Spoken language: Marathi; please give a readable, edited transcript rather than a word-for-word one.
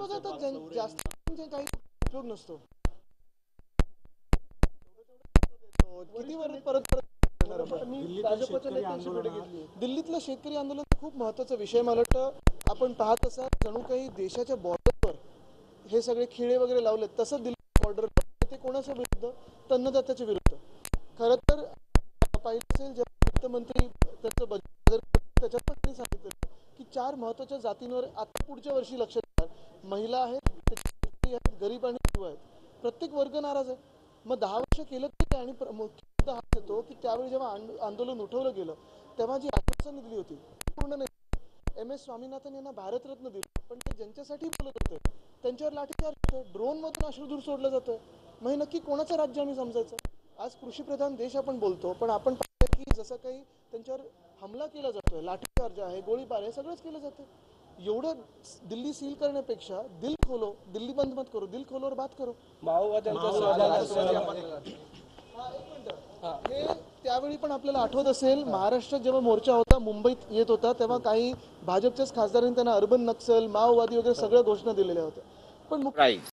विरोधात जास्त म्हणजे काही उपयोग नसतो. किती वर परत करणार आपण? दिल्लीतलं शेतकरी आंदोलन खूप महत्त्वाचा विषय. मला वाटतं आपण पाहत असाल जणू काही देशाच्या बॉर्डरवर हे सगळे खिळे वगैरे लावले. तसं दिल्ली बॉर्डर ते कोणाच्या विरुद्ध? अन्नदात्याच्या विरुद्ध. खरं तर पाहिलं असेल जेव्हा वित्तमंत्री त्याचं बजेट त्याच्यात पण त्यांनी सांगितलं की 4 महत्त्वाच्या जातींवर आता पुढच्या वर्षी लक्ष देणार. महिला आहेत, गरीब आणि युवा आहेत. प्रत्येक वर्ग नाराज आहे. मग 10 वर्ष केलं ते. आणि मुख्य हा येतो की त्यावेळी जेव्हा आंदोलन उठवलं गेलं तेव्हा जी आश्वासनं दिली होती पूर्ण नाही. MS स्वामीनाथन यांना भारतरत्न दिलं, पण ते ज्यांच्यासाठी बोलत होते त्यांच्यावर लाठीचार्ज होतो. ड्रोन मधून अश्रुधूर सोडलं जातं. मग हे नक्की कोणाचं राज्य आम्ही समजायचं? आज कृषीप्रधान देश आपण बोलतो, पण आपण पाहिलं की जसं काही त्यांच्यावर हमला केला जातोय, लाठीचार्ज आहे, गोळीबार आहे, सगळंच केलं जातं. एवढं दिल्ली सील करण्यापेक्षा दिल्ली बंद मत करो, दिल खोलोवर बात करो. हे त्यावेळी पण आपल्याला आठवत असेल, महाराष्ट्रात जेव्हा मोर्चा होता, मुंबईत येत होता, तेव्हा काही भाजपच्याच खासदारांनी त्यांना अर्बन नक्सल, माओवादी वगैरे सगळ्या घोषणा दिलेल्या होत्या. पण